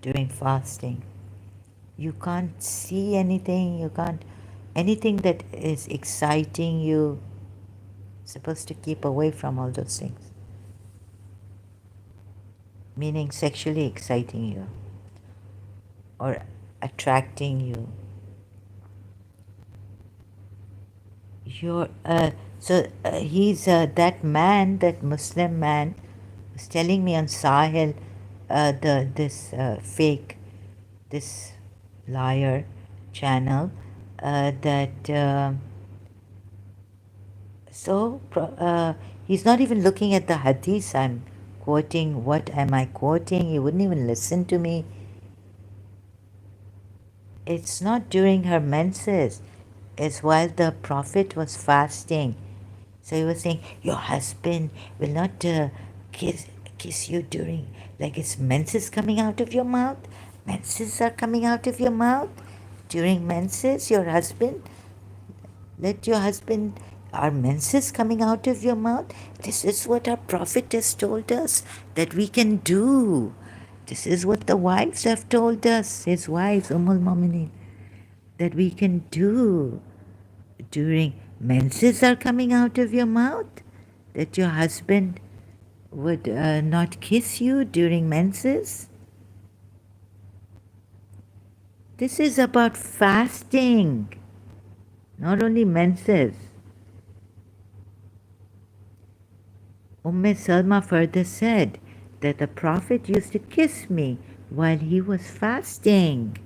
during fasting, you can't see anything, you can't, anything that is exciting you, supposed to keep away from all those things. Meaning sexually exciting you or attracting you. He's that man, that Muslim man, was telling me on Sahil, this liar channel, that he's not even looking at the hadith I'm quoting. What am I quoting? He wouldn't even listen to me. It's not during her menses. It's while the Prophet was fasting. So he was saying, your husband will not kiss you during, like it's menses coming out of your mouth. Menses are coming out of your mouth. During menses, let your husband, are menses coming out of your mouth? This is what our Prophet has told us that we can do. This is what the wives have told us, his wives, Mu'mineen, that we can do. During menses are coming out of your mouth, that your husband would not kiss you during menses. This is about fasting, not only menses. Salma further said that the Prophet used to kiss me while he was fasting.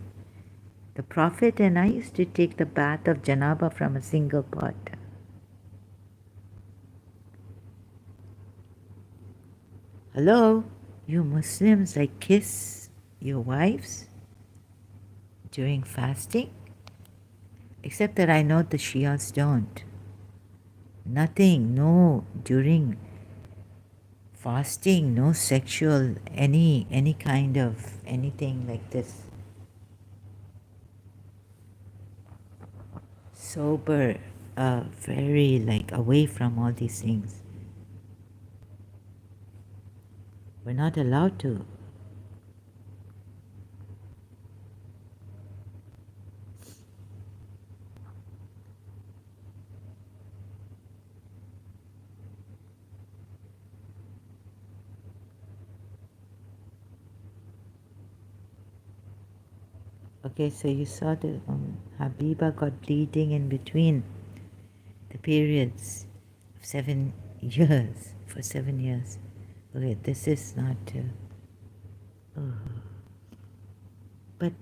The Prophet and I used to take the bath of Janaba from a single pot. Hello? You Muslims, like kiss your wives during fasting? Except that I know the Shias don't. Nothing, no, during fasting, no sexual, any kind of anything like this. Sober very like away from all these things. We're not allowed to. Okay, so you saw that Habiba got bleeding in between the periods of 7 years, for 7 years. Okay, this is not, but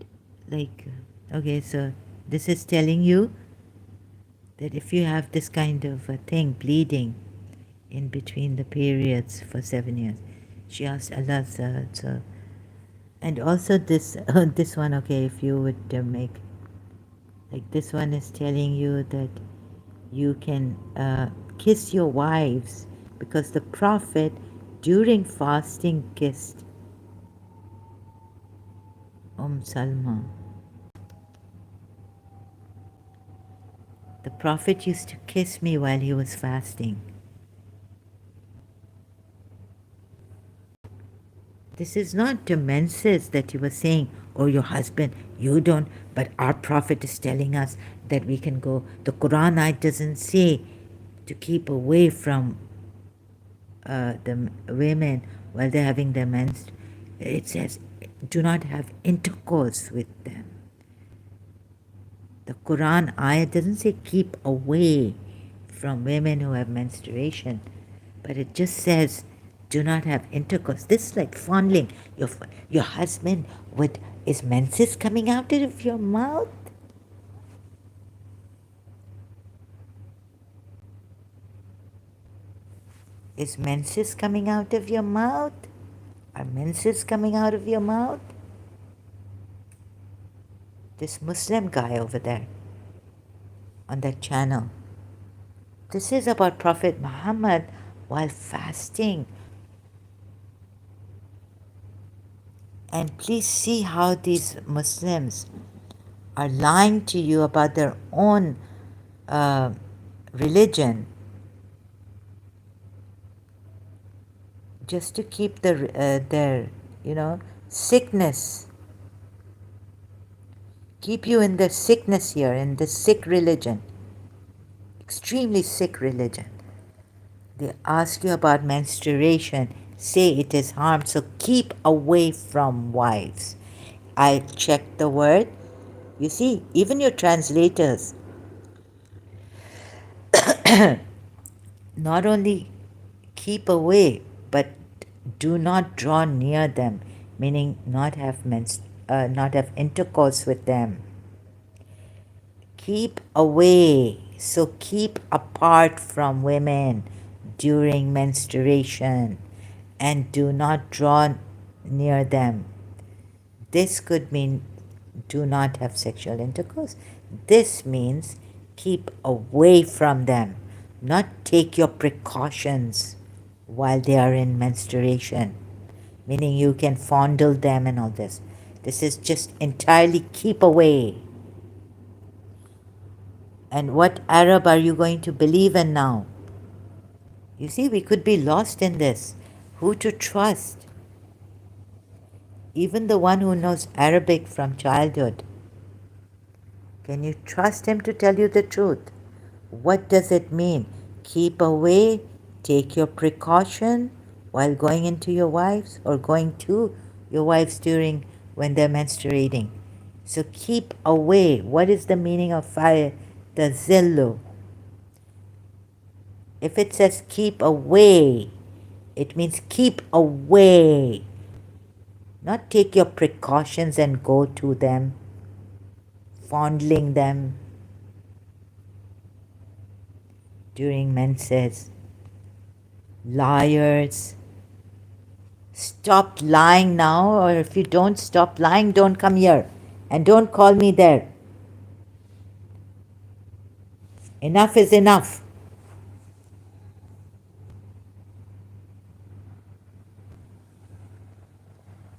like, okay, so this is telling you that if you have this kind of a thing, bleeding in between the periods for 7 years, she asked Allah, so and also this this one, okay, if you would make like this one is telling you that you can kiss your wives because the Prophet during fasting kissed Salma. The Prophet used to kiss me while he was fasting. This is not to menses that you were saying, oh, your husband, you don't, but our Prophet is telling us that we can go. The Quran ayat doesn't say to keep away from the women while they're having their menstruation. It says, do not have intercourse with them. The Quran ayat doesn't say keep away from women who have menstruation, but it just says do not have intercourse. This is like fondling. Your husband is menses coming out of your mouth? Is menses coming out of your mouth? Are menses coming out of your mouth? This Muslim guy over there on that channel. This is about Prophet Muhammad while fasting. And please see how these Muslims are lying to you about their own religion just to keep their sickness, keep you in the sickness here, in the sick religion, extremely sick religion. They ask you about menstruation, say it is harm, so keep away from wives. I checked the word. You see, even your translators, not only keep away, but do not draw near them, meaning not have intercourse with them. Keep away, so keep apart from women during menstruation and do not draw near them. This could mean do not have sexual intercourse. This means keep away from them, not take your precautions while they are in menstruation, meaning you can fondle them and all this. This is just entirely keep away. And what Arab are you going to believe in now? You see, we could be lost in this. Who to trust? Even the one who knows Arabic from childhood. Can you trust him to tell you the truth? What does it mean? Keep away, take your precaution while going into your wives or going to your wives during when they're menstruating. So keep away. What is the meaning of fire? The zillu. If it says keep away, it means keep away. Not take your precautions and go to them, fondling them during menses. Liars. Stop lying now, or if you don't stop lying, don't come here. And don't call me there. Enough is enough.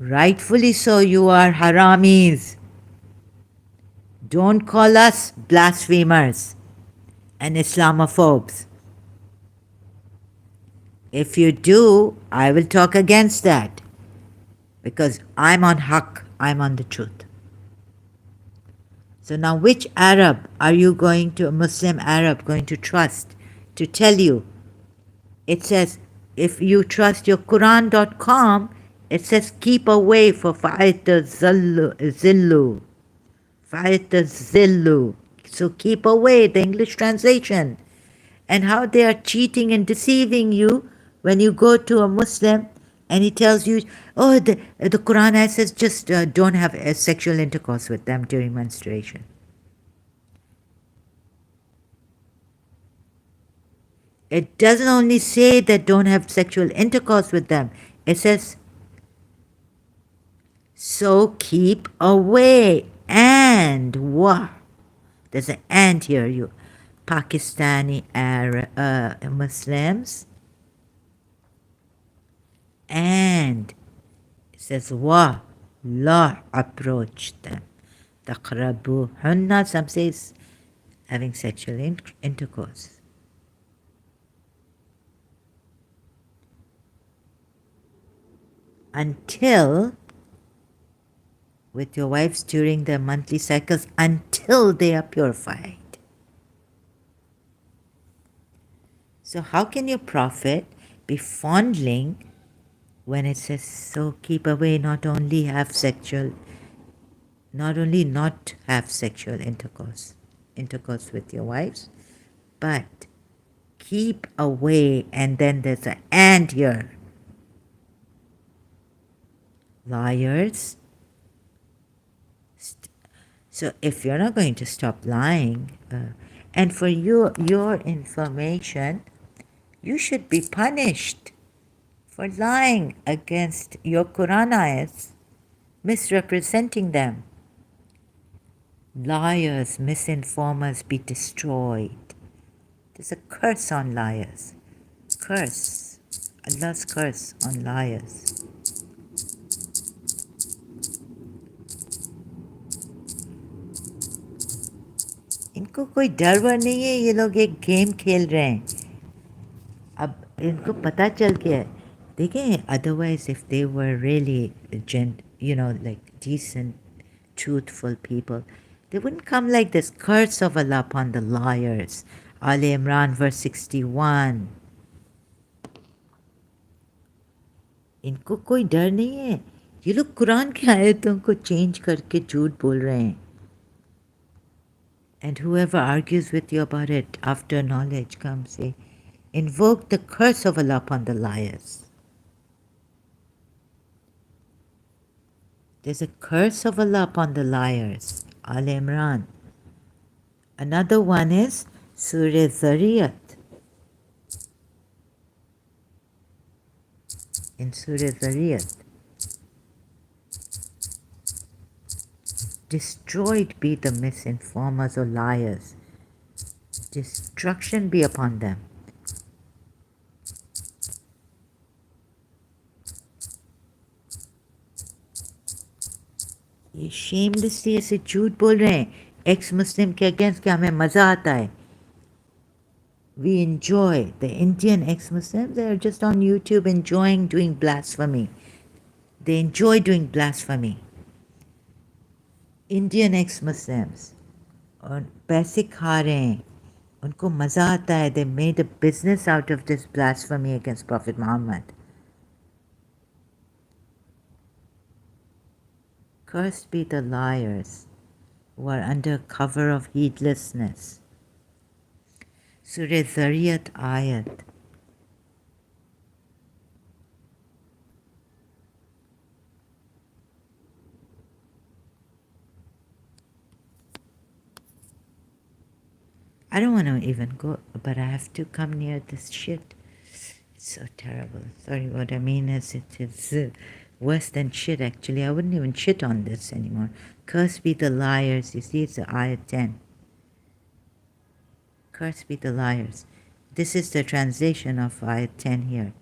Rightfully so, you are haramis. Don't call us blasphemers. and Islamophobes. If you do, I will talk against that because I'm on haqq, I'm on the truth. So now which Arab are you going to, a Muslim Arab, going to trust to tell you? It says, if you trust your Quran.com, it says keep away for zillu. Zillu. So keep away, the English translation. And how they are cheating and deceiving you when you go to a Muslim and he tells you, oh, the Quran says just don't have sexual intercourse with them during menstruation. It doesn't only say that don't have sexual intercourse with them. It says, so keep away. And what? There's an and here, you Pakistani Arab, Muslims. And it says, wa la approach them. Taqrabuhunna, some says having sexual intercourse. Until, with your wives during their monthly cycles, until they are purified. So how can your prophet be fondling when it says, so keep away, not only not have sexual intercourse with your wives, but keep away, and then there's an and here. Liars. So if you're not going to stop lying, and for your information, you should be punished for lying against your Quran ayats, misrepresenting them. Liars, misinformers be destroyed. There's a curse on liars. Curse. Allah's curse on liars. इनको कोई डर वर नहीं है, ये लोग एक game खेल रहे हैं. अब इनको पता चल गया है. देखें, otherwise if they were really like decent, truthful people, they wouldn't come like this. Curse of Allah upon the liars. Ali Imran verse 61. इनको कोई डर नहीं है. ये लोग कुरान के आयतों को चेंज करके झूठ बोल रहे हैं. And whoever argues with you about it after knowledge comes, say, invoke the curse of Allah upon the liars. There's a curse of Allah upon the liars. Al Imran. Another one is Surah Zariyat. In Surah Zariyat. Destroyed be the misinformers or liars. Destruction be upon them. ये shamelessly ऐसे झूठ बोल रहे हैं ex Muslim के against कि हमें मज़ा आता है. We enjoy, the Indian ex-Muslims, they are just on YouTube enjoying doing blasphemy. They enjoy doing blasphemy. Indian ex-Muslims, और पैसे खा रहे हैं, उनको मज़ा आता है. They made a business out of this blasphemy against Prophet Muhammad. Cursed be the liars who are under cover of heedlessness. Surah Zariyat Ayat. I don't want to even go, but I have to come near this shit. It's so terrible. Sorry, what I mean is it is worse than shit, actually. I wouldn't even shit on this anymore. Cursed be the liars. You see, it's the Ayat 10. Cursed be the liars. This is the translation of Ayat 10 here,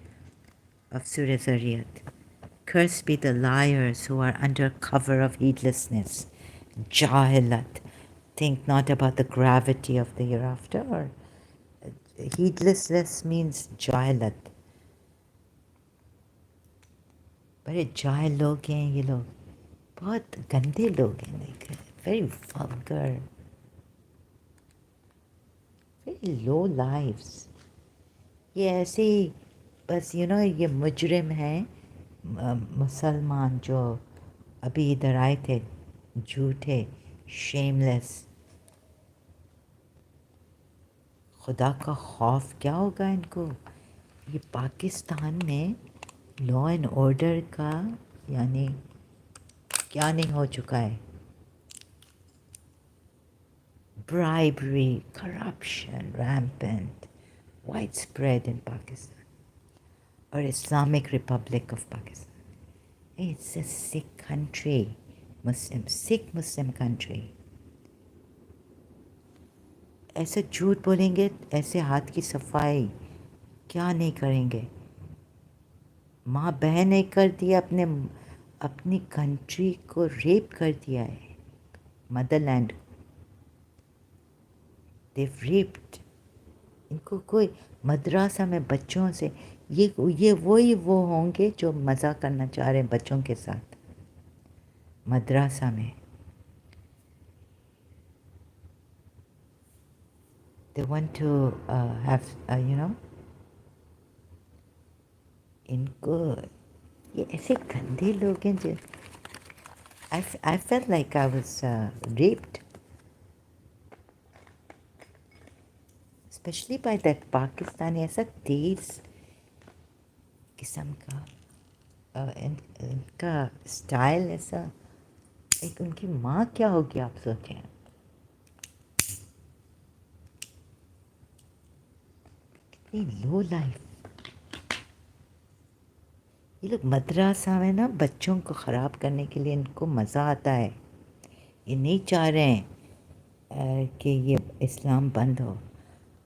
of Surah Zariyat. Cursed be the liars who are under cover of heedlessness. Jahilat. Think not about the gravity of the hereafter, or heedlessness means jahilat. बड़े जाहिल लोग हैं ये लोग, बहुत गंदे लोग हैं, like very vulgar, very low lives. ये ऐसे ही बस ये मुजरिम हैं मुसलमान जो अभी इधर आए थे, झूठे, शेमलेस. खुदा का खौफ क्या होगा इनको. ये पाकिस्तान में लॉ एंड ऑर्डर का यानी क्या नहीं हो चुका है. Bribery, corruption, rampant, widespread in Pakistan or Islamic Republic of Pakistan. It's a sick country, sick Muslim country. ऐसे झूठ बोलेंगे, ऐसे हाथ की सफाई क्या नहीं करेंगे. माँ बहन ने कर दिया, अपनी कंट्री को रेप कर दिया है. Motherland they've raped. इनको कोई मदरसा में बच्चों से ये वो होंगे जो मज़ा करना चाह रहे हैं बच्चों के साथ मदरसा में. they want to have इनको ये ऐसे गंदे लोग हैं जो I felt like I was raped, especially by that Pakistani. ऐसा तेज किस्म का इनका स्टाइल ऐसा. एक उनकी माँ क्या होगी आप सोचें. कितनी लो लाइफ. ये लोग मदरसा में ना बच्चों को ख़राब करने के लिए इनको मज़ा आता है. ये नहीं चाह रहे हैं कि ये इस्लाम बंद हो,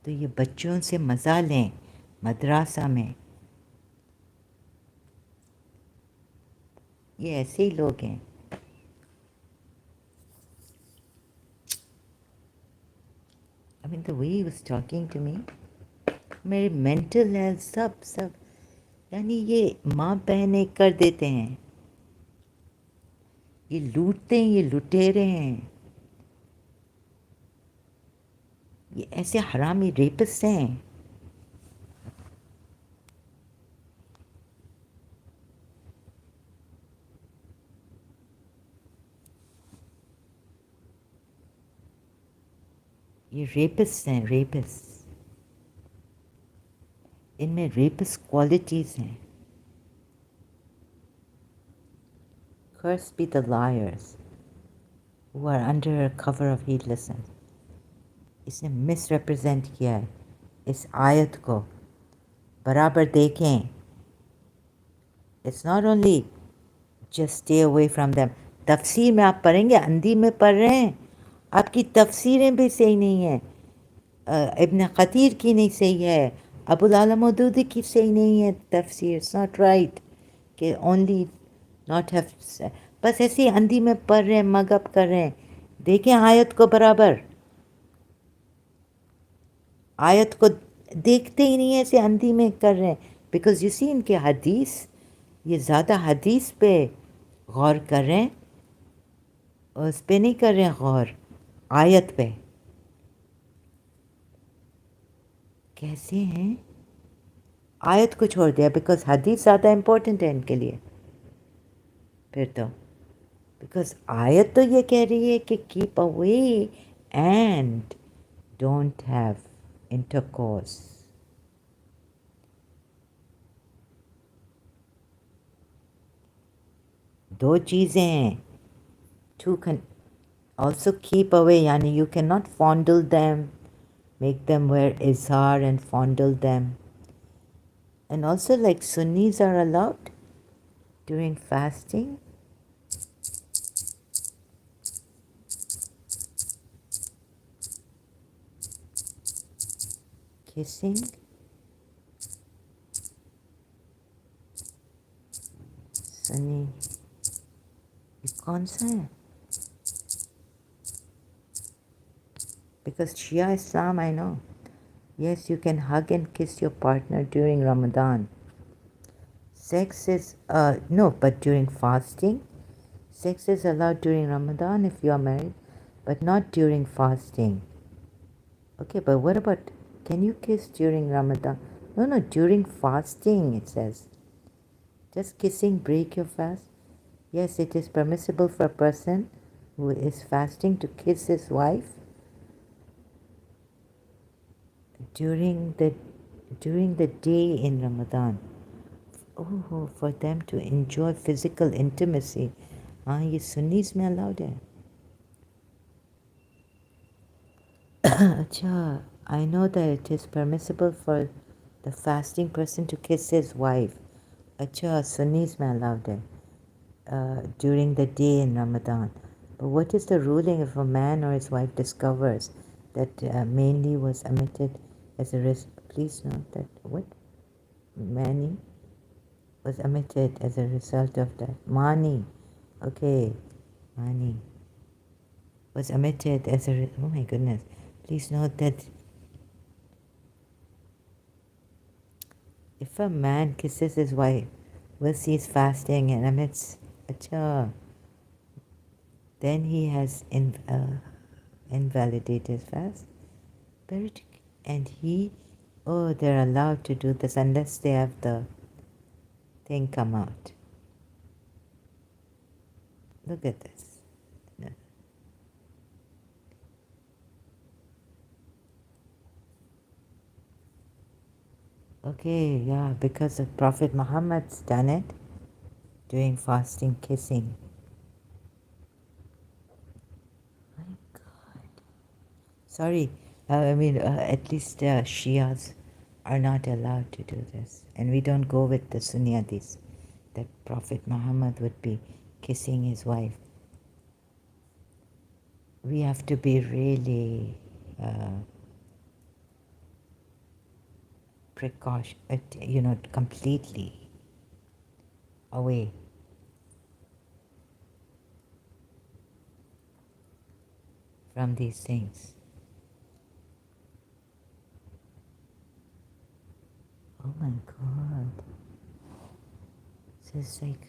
तो ये बच्चों से मज़ा लें मदरसा में. ये ऐसे ही लोग हैं. I mean the way he was talking to me, मेरे मेंटल हेल्थ सब यानी ये माँ बहनें कर देते हैं. ये लूटते हैं, ये लुटेरे हैं, ये ऐसे हरामी रेपिस्ट हैं. ये रेपिस्ट हैं, रेपिस्ट. इनमें रेपिस्ट क्वालिटीज़ हैं. Cursed be the liars who are under a cover of heedlessness. इसने मिसरिप्रेजेंट किया है इस आयत को. बराबर देखें. It's not only just stay away from them. तफसीर में आप पढ़ेंगे, अंधी में पढ़ रहे हैं, आपकी तफसीरें भी सही नहीं हैं. इब्न ख़तीर की नहीं सही है, अबुल आला मौदूदी की सही नहीं है तफसीर. इट्स नॉट राइट कि ओनली नॉट हैव. बस ऐसे ही अंधी में पढ़ रहे हैं, मगअप कर रहे हैं. देखें आयत को बराबर. आयत को देखते ही नहीं है, ऐसे अंधी में कर रहे हैं. बिकॉज यू सी इनके हदीस, ये ज़्यादा हदीस पे गौर कर रहे हैं, उस पे नहीं कर रहे हैं गौर, आयत पे. कैसे हैं. आयत को छोड़ दिया बिकॉज हदीस ज़्यादा इम्पोर्टेंट है इनके लिए. फिर तो बिकॉज आयत तो ये कह रही है कि keep away and don't have intercourse. दो चीज़ें हैं. Two can also keep away यानी you can not fondle them, make them wear izhar and fondle them. And also like Sunnis are allowed during fasting. Kissing. Sunni. ये कौन सा है? Because Shia Islam I know, Yes, you can hug and kiss your partner during Ramadan. Sex is, no, but during fasting. Sex is allowed during Ramadan if you are married, but not during fasting. Okay, but what about, can you kiss during Ramadan? No, during fasting it says. Does kissing break your fast? Yes, it is permissible for a person who is fasting to kiss his wife during the day in Ramadan. Oh, for them to enjoy physical intimacy. हाँ ये सुन्नीस में allowed है. अच्छा, I know that it is permissible for the fasting person to kiss his wife. अच्छा, Sunnis में allowed है. During the day in Ramadan. But what is the ruling if a man or his wife discovers that mainly was emitted as a please note that what? Mani was emitted as a result of that. Mani. Okay. Mani was emitted as a oh my goodness. Please note that if a man kisses his wife whilst he is fasting and emits acha, then he has invalidated his fast. And they're allowed to do this unless they have the thing come out. Look at this. Okay, yeah, because the Prophet Muhammad's done it doing fasting kissing. My God. Sorry, at least Shias are not allowed to do this. And we don't go with the Sunni hadith that Prophet Muhammad would be kissing his wife. We have to be really completely away from these things. Oh my God. This is like,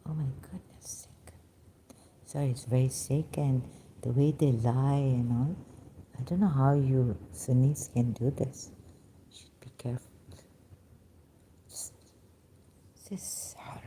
oh my goodness, sick. Sorry, it's very sick, and the way they lie and all. I don't know how you Sunnis can do this. You should be careful. This is horrible.